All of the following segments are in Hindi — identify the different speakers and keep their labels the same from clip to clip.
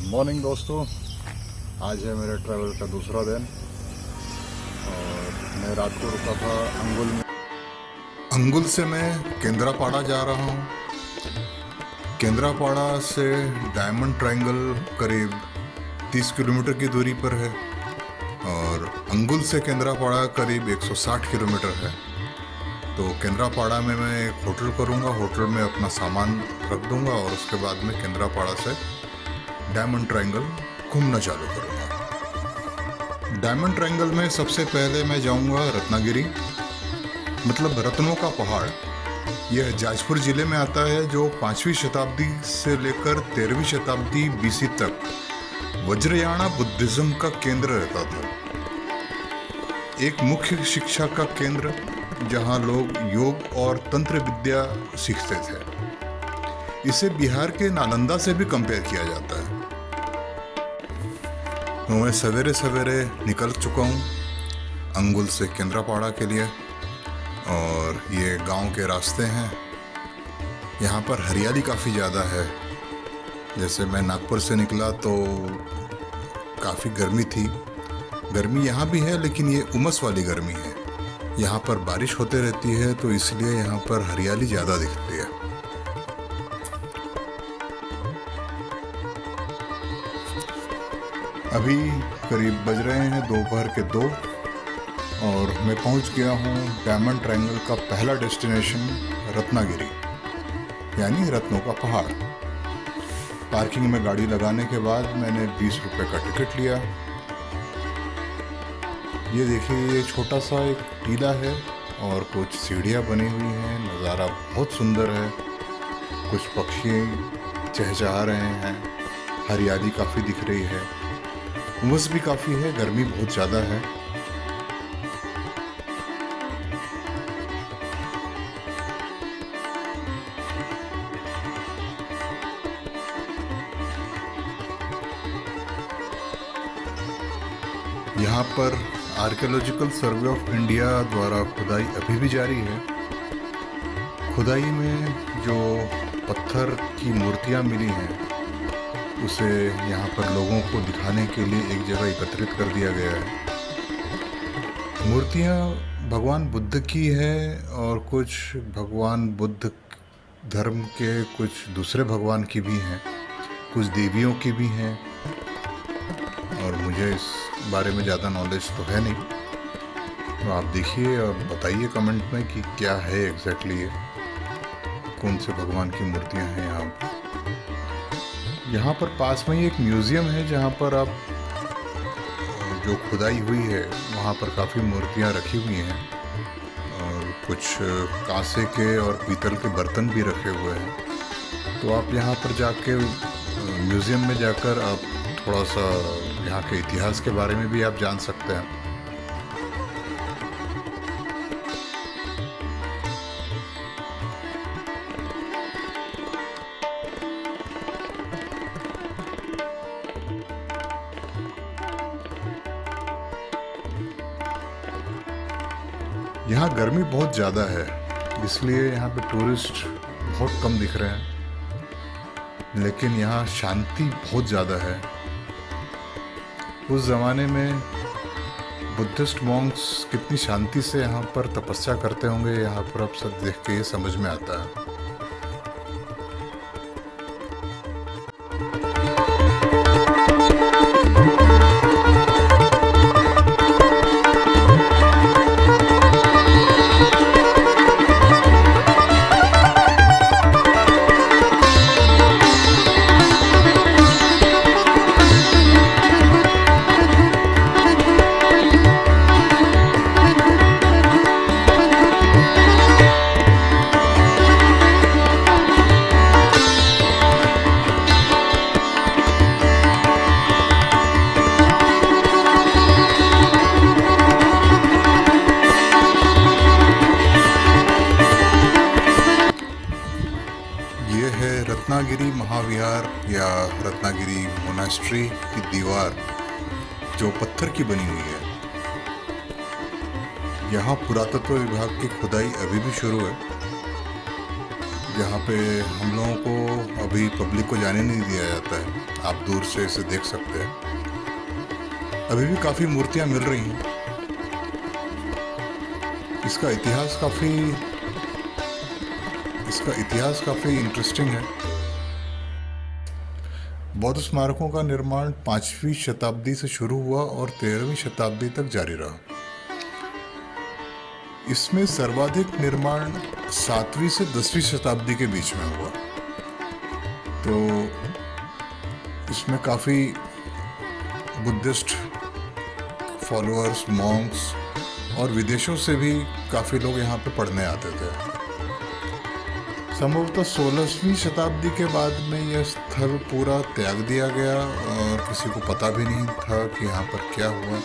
Speaker 1: मॉर्निंग दोस्तों, आज है मेरे ट्रैवल का दूसरा दिन और मैं रात को रुका था अंगुल में। अंगुल से मैं केंद्रापाड़ा जा रहा हूँ। केंद्रापाड़ा से डायमंड ट्रायंगल करीब 30 किलोमीटर की दूरी पर है और अंगुल से केंद्रापाड़ा करीब 160 किलोमीटर है। तो केंद्रापाड़ा में मैं एक होटल करूँगा, होटल में अपना सामान रख दूँगा और उसके बाद में केंद्रापाड़ा से डायमंड ट्रायंगल घूमना चालू करूँगा। डायमंड ट्रायंगल में सबसे पहले मैं जाऊँगा रत्नागिरी, मतलब रत्नों का पहाड़। यह जाजपुर ज़िले में आता है, जो 5वीं शताब्दी से लेकर 13वीं शताब्दी बीसी तक वज्रयाना बुद्धिज़्म का केंद्र रहता था। एक मुख्य शिक्षा का केंद्र जहाँ लोग योग और तंत्र विद्या सीखते थे। इसे बिहार के नालंदा से भी कंपेयर किया जाता है। तो मैं सवेरे सवेरे निकल चुका हूँ अंगुल से केंद्रापाड़ा के लिए और ये गांव के रास्ते हैं। यहाँ पर हरियाली काफ़ी ज़्यादा है। जैसे मैं नागपुर से निकला तो काफ़ी गर्मी थी। गर्मी यहाँ भी है, लेकिन ये उमस वाली गर्मी है। यहाँ पर बारिश होते रहती है, तो इसलिए यहाँ पर हरियाली ज़्यादा दिखती है। अभी करीब बज रहे हैं दोपहर के 2 और मैं पहुंच गया हूं डायमंड ट्रायंगल का पहला डेस्टिनेशन रत्नागिरी, यानी रत्नों का पहाड़। पार्किंग में गाड़ी लगाने के बाद मैंने 20 रुपये का टिकट लिया। ये देखिए, ये छोटा सा एक टीला है और कुछ सीढ़ियाँ बनी हुई हैं। नज़ारा बहुत सुंदर है। कुछ पक्षी चहचहा रहे हैं। हरियाली काफ़ी दिख रही है। उमस भी काफ़ी है, गर्मी बहुत ज़्यादा है। यहाँ पर आर्कियोलॉजिकल सर्वे ऑफ इंडिया द्वारा खुदाई अभी भी जारी है। खुदाई में जो पत्थर की मूर्तियाँ मिली हैं, उसे यहाँ पर लोगों को दिखाने के लिए एक जगह एकत्रित कर दिया गया है। मूर्तियाँ भगवान बुद्ध की है और कुछ भगवान बुद्ध धर्म के कुछ दूसरे भगवान की भी हैं, कुछ देवियों की भी हैं। और मुझे इस बारे में ज़्यादा नॉलेज तो है नहीं। तो आप देखिए और बताइए कमेंट में कि क्या है एग्जैक्टली ये, कौन से भगवान की मूर्तियाँ हैं यहाँ पर। यहाँ पर पास में ही एक म्यूज़ियम है, जहाँ पर आप जो खुदाई हुई है वहाँ पर काफ़ी मूर्तियाँ रखी हुई हैं और कुछ कांसे के और पीतल के बर्तन भी रखे हुए हैं। तो आप यहाँ पर जाके म्यूज़ियम में जाकर आप थोड़ा सा यहाँ के इतिहास के बारे में भी आप जान सकते हैं। यहाँ गर्मी बहुत ज़्यादा है, इसलिए यहाँ पे टूरिस्ट बहुत कम दिख रहे हैं, लेकिन यहाँ शांति बहुत ज़्यादा है। उस ज़माने में बुद्धिस्ट मॉन्क्स कितनी शांति से यहाँ पर तपस्या करते होंगे, यहाँ पर अब सब देख के ये समझ में आता है। रत्नागिरी महाविहार या रत्नागिरी मोनास्ट्री की दीवार जो पत्थर की बनी हुई है। यहाँ पुरातत्व विभाग की खुदाई अभी भी शुरू है। यहाँ पे हम लोगों को अभी पब्लिक को जाने नहीं दिया जाता है। आप दूर से इसे देख सकते हैं। अभी भी काफ़ी मूर्तियाँ मिल रही हैं। इसका इतिहास काफ़ी इंटरेस्टिंग है। बौद्ध स्मारकों का निर्माण 5वीं शताब्दी से शुरू हुआ और 13वीं शताब्दी तक जारी रहा। इसमें सर्वाधिक निर्माण 7वीं से 10वीं शताब्दी के बीच में हुआ। तो इसमें काफ़ी बुद्धिस्ट फॉलोअर्स, मॉन्क्स और विदेशों से भी काफ़ी लोग यहाँ पे पढ़ने आते थे। संभवतः 16वीं शताब्दी के बाद में यह स्थल पूरा त्याग दिया गया और किसी को पता भी नहीं था कि यहाँ पर क्या हुआ।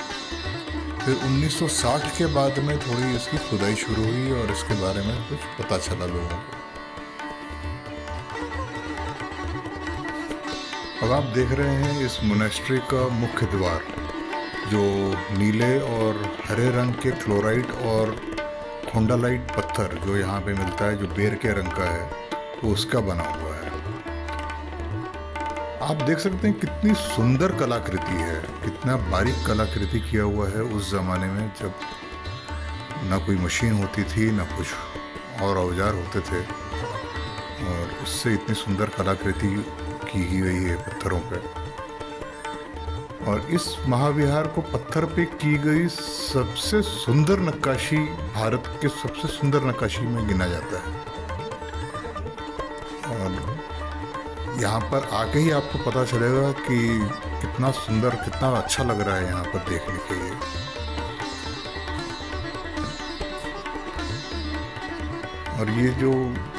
Speaker 1: फिर 1960 के बाद में थोड़ी इसकी खुदाई शुरू हुई और इसके बारे में कुछ पता चला लोगों को। अब आप देख रहे हैं इस मोनेस्ट्री का मुख्य द्वार, जो नीले और हरे रंग के क्लोराइट और खोंडालाइट पत्थर जो यहाँ पे मिलता है, जो बेर के रंग का है, वो उसका बना हुआ है। आप देख सकते हैं कितनी सुंदर कलाकृति है, कितना बारीक कलाकृति किया हुआ है उस ज़माने में जब ना कोई मशीन होती थी, ना कुछ और औजार होते थे, और उससे इतनी सुंदर कलाकृति की गई है पत्थरों पे। और इस महाविहार को पत्थर पे की गई सबसे सुंदर नक्काशी, भारत के सबसे सुंदर नक्काशी में गिना जाता है। और यहाँ पर आके ही आपको पता चलेगा कि कितना सुंदर, कितना अच्छा लग रहा है यहाँ पर देखने के लिए। और ये जो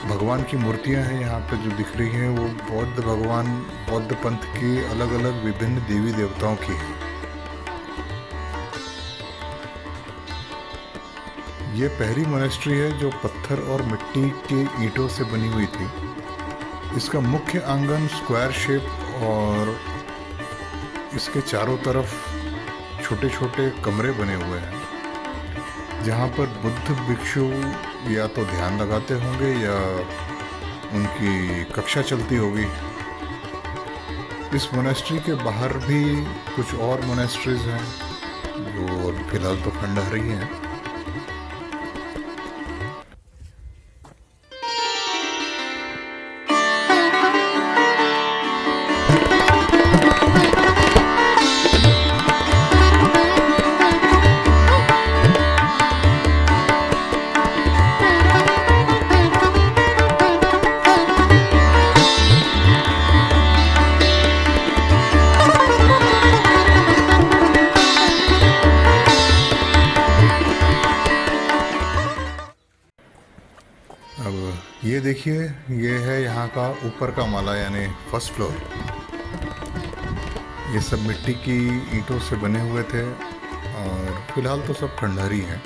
Speaker 1: भगवान की मूर्तियाँ हैं यहाँ पे जो दिख रही हैं, वो बौद्ध पंथ की अलग अलग विभिन्न देवी देवताओं की हैं। ये पहली मोनेस्ट्री है जो पत्थर और मिट्टी के ईंटों से बनी हुई थी। इसका मुख्य आंगन स्क्वायर शेप और इसके चारों तरफ छोटे छोटे कमरे बने हुए हैं, जहाँ पर बुद्ध भिक्षु या तो ध्यान लगाते होंगे या उनकी कक्षा चलती होगी। इस मोनेस्ट्री के बाहर भी कुछ और मोनेस्ट्रीज हैं जो फिलहाल तो खंडहर ही हैं। अब ये देखिए, ये है यहाँ का ऊपर का माला, यानी फर्स्ट फ्लोर। ये सब मिट्टी की ईंटों से बने हुए थे और फिलहाल तो सब खंडहर ही हैं।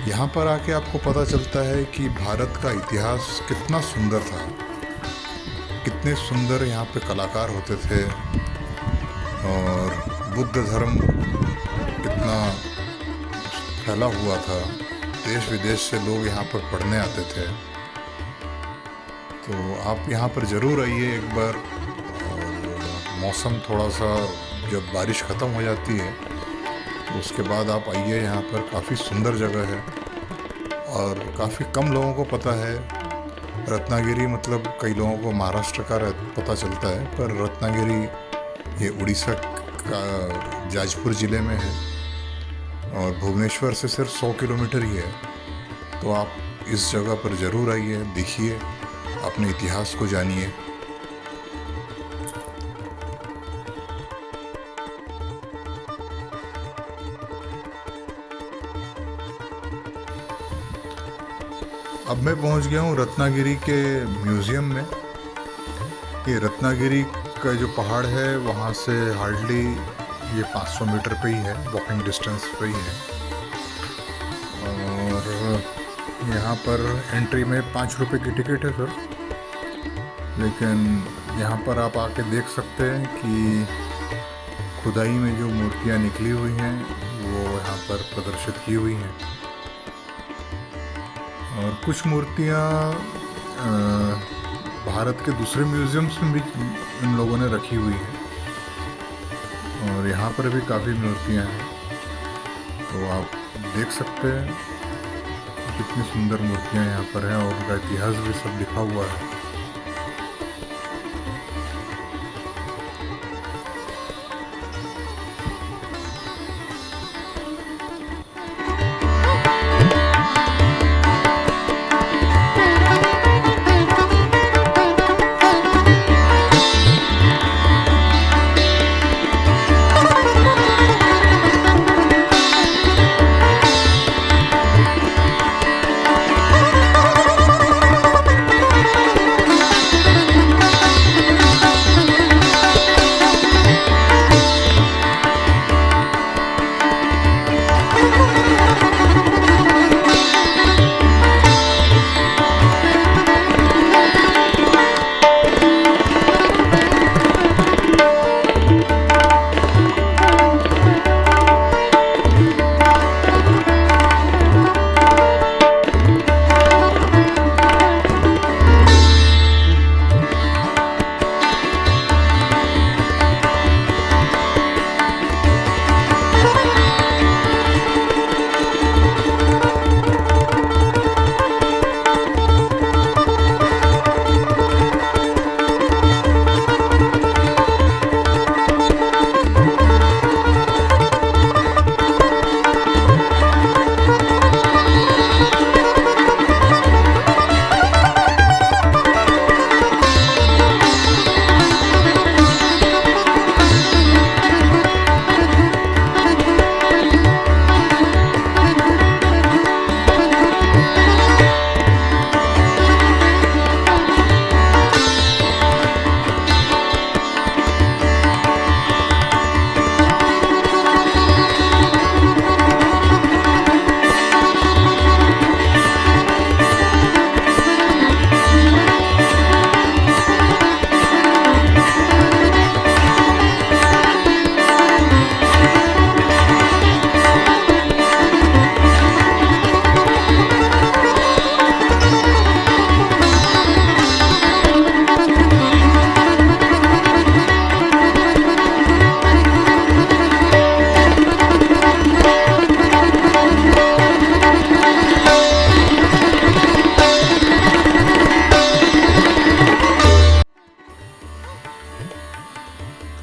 Speaker 1: यहाँ पर आके आपको पता चलता है कि भारत का इतिहास कितना सुंदर था, कितने सुंदर यहाँ पे कलाकार होते थे, और बुद्ध धर्म कितना फैला हुआ था। देश विदेश से लोग यहाँ पर पढ़ने आते थे। तो आप यहाँ पर ज़रूर आइए एक बार। और मौसम थोड़ा सा, जब बारिश ख़त्म हो जाती है तो उसके बाद आप आइए यहाँ पर। काफ़ी सुंदर जगह है और काफ़ी कम लोगों को पता है। रत्नागिरी मतलब कई लोगों को महाराष्ट्र का पता चलता है, पर रत्नागिरी ये उड़ीसा का जाजपुर ज़िले में है और भुवनेश्वर से सिर्फ 100 किलोमीटर ही है। तो आप इस जगह पर ज़रूर आइए, देखिए, अपने इतिहास को जानिए। अब मैं पहुंच गया हूं रत्नागिरी के म्यूज़ियम में। ये रत्नागिरी का जो पहाड़ है वहाँ से हार्डली ये 500 मीटर पे ही है, वॉकिंग डिस्टेंस पे ही है। और यहाँ पर एंट्री में 5 रुपए की टिकट है सर। लेकिन यहाँ पर आप आके देख सकते हैं कि खुदाई में जो मूर्तियाँ निकली हुई हैं वो यहाँ पर प्रदर्शित की हुई हैं। और कुछ मूर्तियाँ भारत के दूसरे म्यूज़ियम्स में भी इन लोगों ने रखी हुई हैं, और यहाँ पर भी काफ़ी मूर्तियाँ हैं, तो आप देख सकते हैं कितनी सुंदर मूर्तियाँ यहाँ पर हैं, और उनका इतिहास भी सब लिखा हुआ है।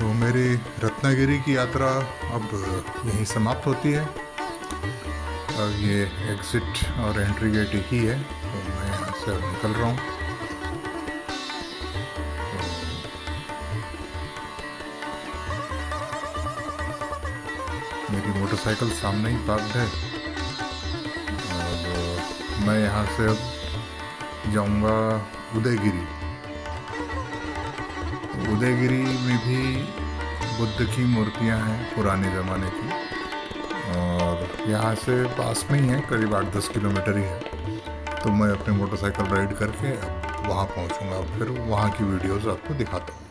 Speaker 1: तो मेरी रत्नागिरी की यात्रा अब यहीं समाप्त होती है। अब ये एग्ज़िट और एंट्री गेट एक ही है, तो मैं यहाँ से अब निकल रहा हूँ। तो मेरी मोटरसाइकिल सामने ही पार्क्ड है, और मैं यहाँ से अब जाऊँगा उदयगिरी। उदयगिरी में भी बुद्ध की मूर्तियां हैं पुराने ज़माने की, और यहाँ से पास में ही है, करीब 8-10 किलोमीटर ही है। तो मैं अपनी मोटरसाइकिल राइड करके अब वहाँ पहुँचूँगा, फिर वहाँ की वीडियोज़ आपको दिखाता हूँ।